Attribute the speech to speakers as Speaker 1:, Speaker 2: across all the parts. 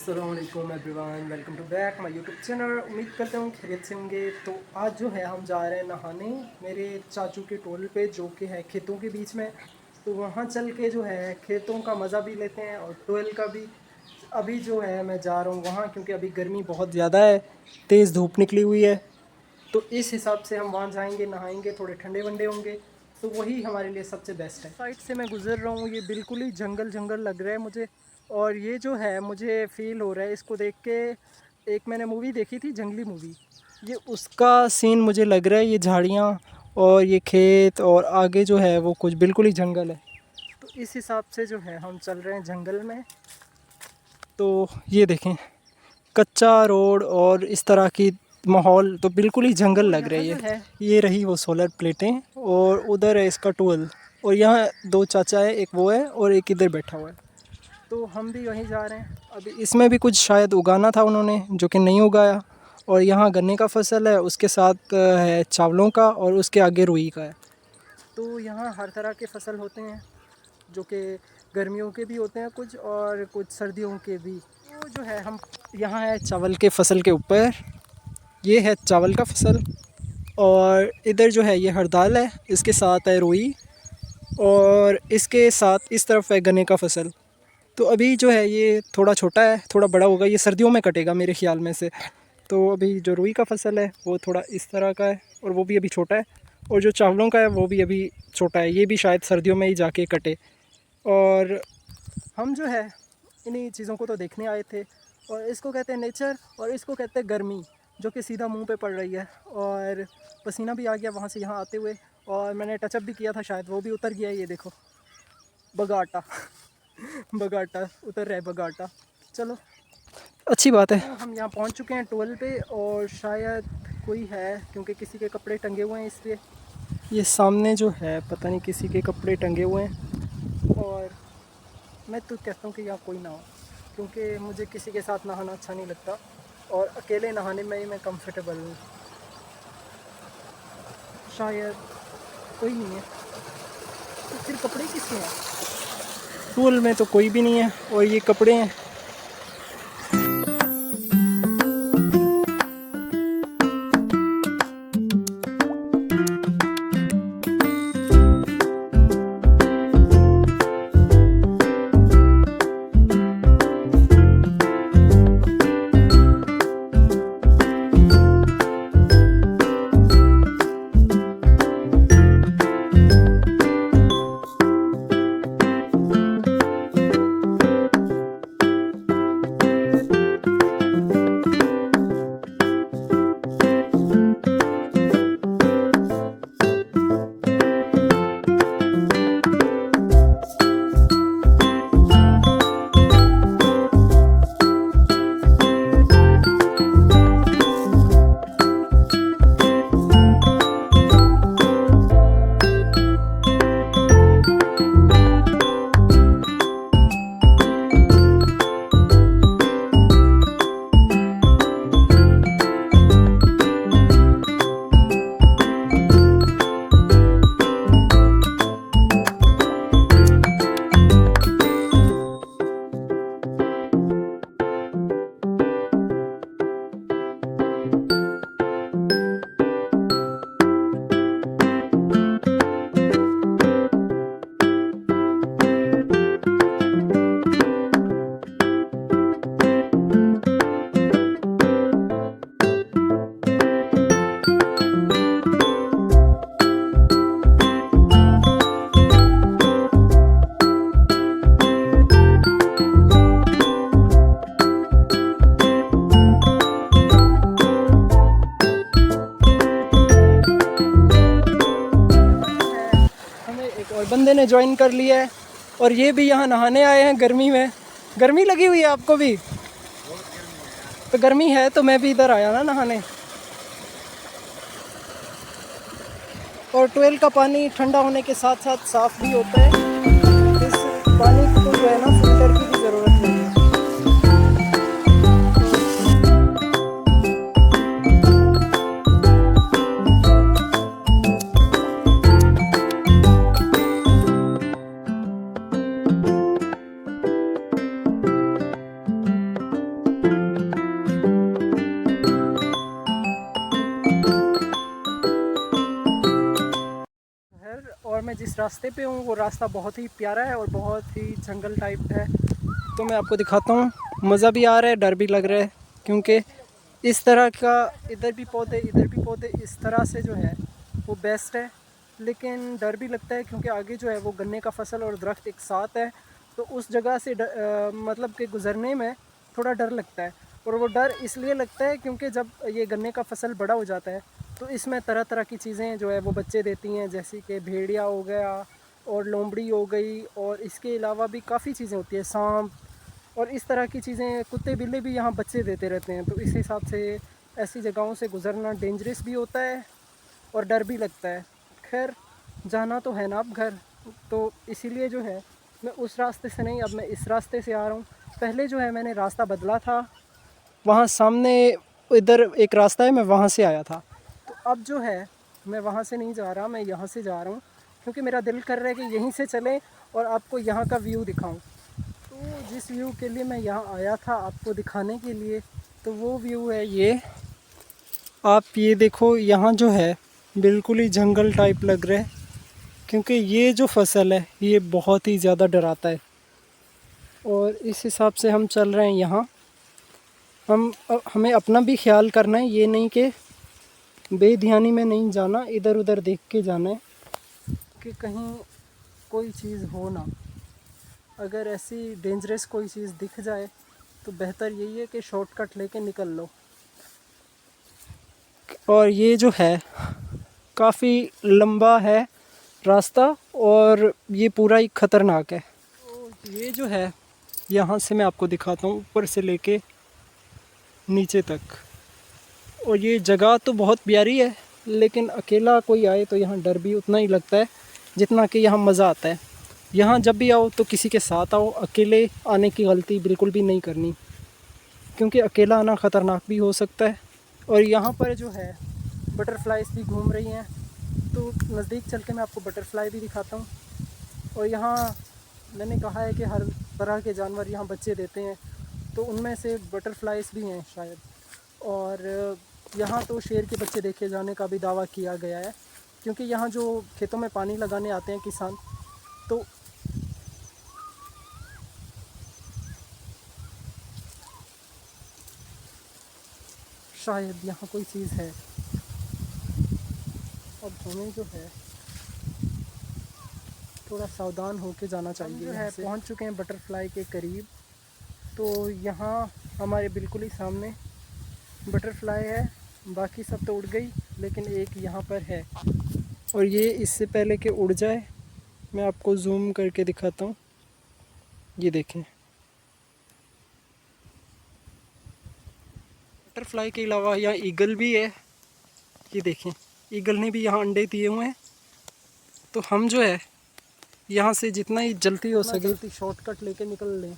Speaker 1: अस्सलाम वालेकुम everyone, welcome to back my YouTube channel. उम्मीद करते हूँ खैरियत से होंगे। तो आज जो है हम जा रहे हैं नहाने मेरे चाचू के टोल पे, जो कि है खेतों के बीच में। तो वहाँ चल के जो है खेतों का मज़ा भी लेते हैं और टोल का भी। अभी जो है मैं जा रहा हूँ वहाँ, क्योंकि अभी गर्मी बहुत ज़्यादा है, तेज़ धूप निकली हुई है। तो इस हिसाब से हम वहाँ जाएंगे, नहाएंगे, थोड़े ठंडे वंडे होंगे, तो वही हमारे लिए सबसे बेस्ट है। साइड से मैं गुज़र रहा हूँ, ये बिल्कुल ही जंगल जंगल लग रहा है मुझे। और ये जो है मुझे फ़ील हो रहा है इसको देख के, एक मैंने मूवी देखी थी, जंगली मूवी, ये उसका सीन मुझे लग रहा है। ये झाड़ियाँ और ये खेत और आगे जो है वो कुछ बिल्कुल ही जंगल है। तो इस हिसाब से जो है हम चल रहे हैं जंगल में। तो ये देखें, कच्चा रोड और इस तरह की माहौल, तो बिल्कुल ही जंगल लग रही है। ये रही वो सोलर प्लेटें और उधर है इसका टूल। और यहाँ दो चाचा है, एक वो है और एक इधर बैठा हुआ है। तो हम भी वहीं जा रहे हैं। अभी इसमें भी कुछ शायद उगाना था उन्होंने, जो कि नहीं उगाया। और यहाँ गन्ने का फसल है, उसके साथ है चावलों का, और उसके आगे रुई का है। तो यहाँ हर तरह के फसल होते हैं, जो कि गर्मियों के भी होते हैं कुछ, और कुछ सर्दियों के भी। तो जो है हम यहाँ है चावल के फसल के ऊपर, ये है चावल का फसल। और इधर जो है ये हरदाल है, इसके साथ है रुई, और इसके साथ इस तरफ है गन्ने का फसल। तो अभी जो है ये थोड़ा छोटा है, थोड़ा बड़ा होगा, ये सर्दियों में कटेगा मेरे ख्याल में से। तो अभी जो रुई का फसल है वो थोड़ा इस तरह का है, और वो भी अभी छोटा है। और जो चावलों का है वो भी अभी छोटा है, ये भी शायद सर्दियों में ही जाके कटे। और हम जो है इन्हीं चीज़ों को तो देखने आए थे। और इसको कहते हैं नेचर, और इसको कहते हैं गर्मी, जो कि सीधा मुंह पे पड़ रही है। और पसीना भी आ गया वहाँ से यहाँ आते हुए, और मैंने टचअप भी किया था, शायद वो भी उतर गया है। ये देखो बगाटा बगाटा उतर रहा है, बगाटा। चलो अच्छी बात है। तो हम यहाँ पहुँच चुके हैं टोल पे, और शायद कोई है, क्योंकि किसी के कपड़े टंगे हुए हैं, इसलिए ये सामने जो है पता नहीं किसी के कपड़े टंगे हुए हैं। और मैं तो कहता हूँ कि यहाँ कोई ना हो, क्योंकि मुझे किसी के साथ नहाना अच्छा नहीं लगता, और अकेले नहाने में ही मैं कंफर्टेबल हूँ। शायद कोई नहीं है, तो फिर कपड़े किसके हैं? टूल में तो कोई भी नहीं है, और ये कपड़े हैं। और बंदे ने ज्वाइन कर लिया है, और ये भी यहाँ नहाने आए हैं गर्मी में। गर्मी लगी हुई है आपको भी? तो गर्मी है तो मैं भी इधर आया ना नहाने। और ट्वेल का पानी ठंडा होने के साथ साथ साफ़ भी होता है। इस पानी को जो है ना फिल्टर की भी ज़रूरत नहीं है। मैं जिस रास्ते पे हूँ वो रास्ता बहुत ही प्यारा है और बहुत ही जंगल टाइप है। तो मैं आपको दिखाता हूँ, मज़ा भी आ रहा है, डर भी लग रहा है, क्योंकि इस तरह का इधर भी पौधे इधर भी पौधे इस तरह से जो है वो बेस्ट है। लेकिन डर भी लगता है क्योंकि आगे जो है वो गन्ने का फसल और दरख्त एक साथ है, तो उस जगह से मतलब कि गुज़रने में थोड़ा डर लगता है। और वो डर इसलिए लगता है क्योंकि जब ये गन्ने का फसल बड़ा हो जाता है तो इसमें तरह तरह की चीज़ें जो है वो बच्चे देती हैं, जैसे कि भेड़िया हो गया और लोमड़ी हो गई, और इसके अलावा भी काफ़ी चीज़ें होती है, सांप और इस तरह की चीज़ें, कुत्ते बिल्ली भी यहाँ बच्चे देते रहते हैं। तो इस हिसाब से ऐसी जगहों से गुज़रना डेंजरस भी होता है और डर भी लगता है। खैर, जाना तो है ना अब घर, तो इसीलिए जो है मैं उस रास्ते से नहीं, अब मैं इस रास्ते से आ रहा हूँ। पहले जो है मैंने रास्ता बदला था, वहाँ सामने इधर एक रास्ता है, मैं वहाँ से आया था। तो अब जो है मैं वहाँ से नहीं जा रहा, मैं यहाँ से जा रहा हूँ, क्योंकि मेरा दिल कर रहा है कि यहीं से चलें और आपको यहाँ का व्यू दिखाऊं। तो जिस व्यू के लिए मैं यहाँ आया था आपको दिखाने के लिए, तो वो व्यू है ये। आप ये देखो, यहाँ जो है बिल्कुल ही जंगल टाइप लग रहा है, क्योंकि ये जो फसल है ये बहुत ही ज़्यादा डराता है। और इस हिसाब से हम चल रहे हैं यहाँ। हमें अपना भी ख्याल करना है, ये नहीं कि बेध्यानी में नहीं जाना, इधर उधर देख के जाना है कि कहीं कोई चीज़ हो ना। अगर ऐसी डेंजरस कोई चीज़ दिख जाए तो बेहतर यही है कि शॉर्टकट लेके निकल लो। और ये जो है काफ़ी लंबा है रास्ता और ये पूरा ही ख़तरनाक है। तो ये जो है यहाँ से मैं आपको दिखाता हूँ, ऊपर से लेके नीचे तक। और ये जगह तो बहुत प्यारी है, लेकिन अकेला कोई आए तो यहाँ डर भी उतना ही लगता है जितना कि यहाँ मज़ा आता है। यहाँ जब भी आओ तो किसी के साथ आओ, अकेले आने की गलती बिल्कुल भी नहीं करनी, क्योंकि अकेला आना ख़तरनाक भी हो सकता है। और यहाँ पर जो है बटरफ्लाइज भी घूम रही हैं, तो नज़दीक चल के मैं आपको बटरफ्लाई भी दिखाता हूँ। और यहाँ मैंने कहा है कि हर तरह के जानवर यहाँ बच्चे देते हैं, तो उनमें से बटरफ्लाइज भी हैं शायद। और यहाँ तो शेर के बच्चे देखे जाने का भी दावा किया गया है, क्योंकि यहाँ जो खेतों में पानी लगाने आते हैं किसान, तो शायद यहाँ कोई चीज़ है। अब हमें जो है थोड़ा सावधान होके जाना चाहिए। जो है पहुँच चुके हैं बटरफ्लाई के करीब। तो यहाँ हमारे बिल्कुल ही सामने बटरफ्लाई है, बाकी सब तो उड़ गई, लेकिन एक यहाँ पर है। और ये इससे पहले कि उड़ जाए मैं आपको जूम करके दिखाता हूँ, ये देखें। बटरफ्लाई के अलावा यहाँ ईगल भी है, ये देखें, ईगल ने भी यहाँ अंडे दिए हुए हैं। तो हम जो है यहाँ से जितना ही जल्दी हो सके जल्दी शॉर्टकट लेके निकल लें,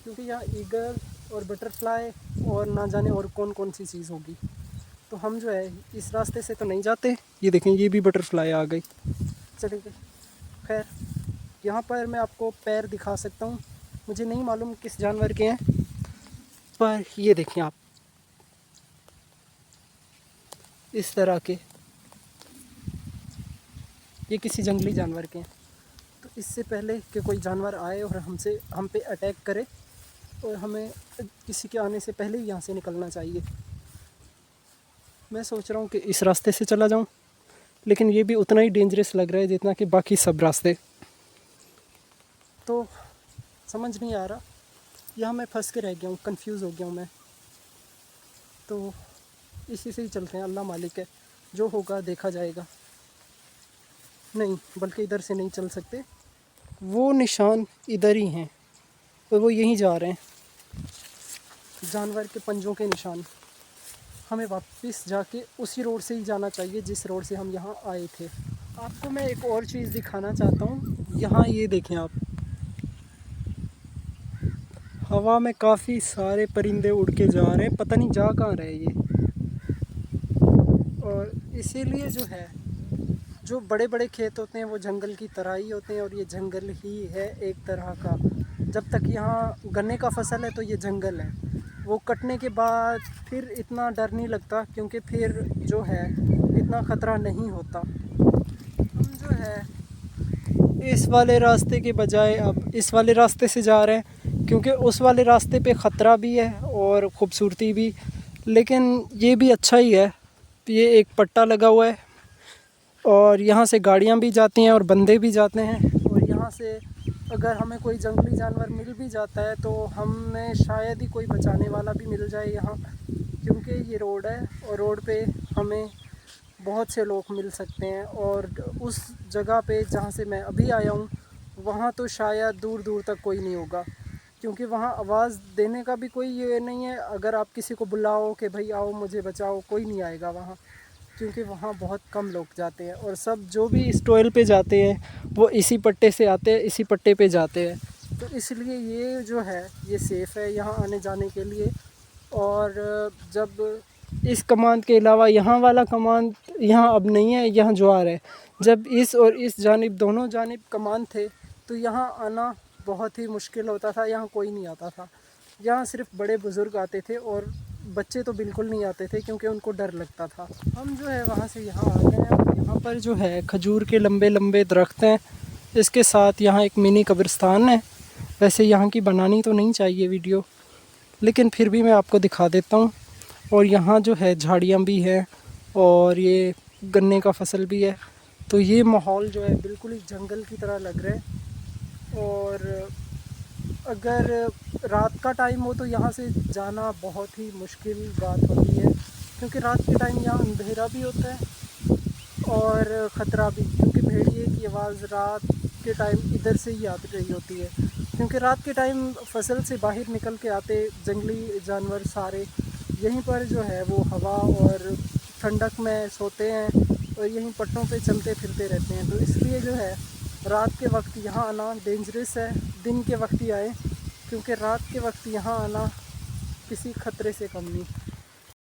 Speaker 1: क्योंकि यहाँ ईगल और बटरफ्लाई और ना जाने और कौन कौन सी चीज़ होगी। तो हम जो है इस रास्ते से तो नहीं जाते। ये देखें, ये भी बटरफ्लाई आ गई, चलिए। खैर, यहाँ पर मैं आपको पैर दिखा सकता हूँ, मुझे नहीं मालूम किस जानवर के हैं, पर ये देखें आप, इस तरह के, ये किसी जंगली जानवर के हैं। तो इससे पहले कि कोई जानवर आए और हम पे अटैक करे, और हमें किसी के आने से पहले ही यहाँ से निकलना चाहिए। मैं सोच रहा हूँ कि इस रास्ते से चला जाऊँ, लेकिन ये भी उतना ही डेंजरस लग रहा है जितना कि बाकी सब रास्ते। तो समझ नहीं आ रहा, यहाँ मैं फंस के रह गया हूँ, कंफ्यूज हो गया हूँ मैं। तो इसी से ही चलते हैं, अल्लाह मालिक है, जो होगा देखा जाएगा। नहीं, बल्कि इधर से नहीं चल सकते, वो निशान इधर ही हैं और वो यहीं जा रहे हैं, जानवर के पंजों के निशान। हमें वापस जाके उसी रोड से ही जाना चाहिए जिस रोड से हम यहाँ आए थे। आपको मैं एक और चीज़ दिखाना चाहता हूँ, यहाँ ये देखें आप, हवा में काफ़ी सारे परिंदे उड़ के जा रहे हैं, पता नहीं जा कहाँ रहे ये। और इसीलिए जो है, जो बड़े बड़े खेत होते हैं वो जंगल की तरह ही होते हैं, और ये जंगल ही है एक तरह का। जब तक यहाँ गन्ने का फसल है तो ये जंगल है, वो कटने के बाद फिर इतना डर नहीं लगता, क्योंकि फिर जो है इतना ख़तरा नहीं होता। हम जो है इस वाले रास्ते के बजाय अब इस वाले रास्ते से जा रहे हैं, क्योंकि उस वाले रास्ते पे ख़तरा भी है और ख़ूबसूरती भी, लेकिन ये भी अच्छा ही है। ये एक पट्टा लगा हुआ है और यहाँ से गाड़ियाँ भी जाती हैं और बंदे भी जाते हैं। और यहाँ से अगर हमें कोई जंगली जानवर मिल भी जाता है तो हमें शायद ही कोई बचाने वाला भी मिल जाए यहाँ, क्योंकि ये रोड है और रोड पे हमें बहुत से लोग मिल सकते हैं। और उस जगह पे जहाँ से मैं अभी आया हूँ वहाँ तो शायद दूर दूर तक कोई नहीं होगा, क्योंकि वहाँ आवाज़ देने का भी कोई ये नहीं है। अगर आप किसी को बुलाओ कि भाई आओ मुझे बचाओ, कोई नहीं आएगा वहाँ, क्योंकि वहाँ बहुत कम लोग जाते हैं। और सब जो भी इस टोल पे जाते हैं वो इसी पट्टे से आते हैं, इसी पट्टे पे जाते हैं। तो इसलिए ये जो है ये सेफ़ है यहाँ आने जाने के लिए। और जब इस कमांद के अलावा यहाँ वाला कमांद यहाँ अब नहीं है, यहाँ ज्वार है। जब इस और इस जानिब दोनों जानिब कमांद थे तो यहाँ आना बहुत ही मुश्किल होता था, यहाँ कोई नहीं आता था। यहाँ सिर्फ बड़े बुज़ुर्ग आते थे और बच्चे तो बिल्कुल नहीं आते थे, क्योंकि उनको डर लगता था। हम जो है वहाँ से यहाँ आ गए हैं और यहाँ पर जो है खजूर के लंबे लंबे दरख्त हैं। इसके साथ यहाँ एक मिनी कब्रिस्तान है। वैसे यहाँ की बनानी तो नहीं चाहिए वीडियो, लेकिन फिर भी मैं आपको दिखा देता हूँ। और यहाँ जो है झाड़ियाँ भी हैं और ये गन्ने का फसल भी है। तो ये माहौल जो है बिल्कुल ही जंगल की तरह लग रहा है। और अगर रात का टाइम हो तो यहाँ से जाना बहुत ही मुश्किल बात होती है, क्योंकि रात के टाइम यहाँ अंधेरा भी होता है और ख़तरा भी, क्योंकि भेड़िए की आवाज़ रात के टाइम इधर से ही आ रही होती है। क्योंकि रात के टाइम फसल से बाहर निकल के आते जंगली जानवर सारे यहीं पर जो है वो हवा और ठंडक में सोते हैं और यहीं पट्टों पे चलते फिरते रहते हैं। तो इसलिए जो है रात के वक्त यहाँ आना डेंजरस है। दिन के वक्त ही आए, क्योंकि रात के वक्त यहाँ आना किसी ख़तरे से कम नहीं।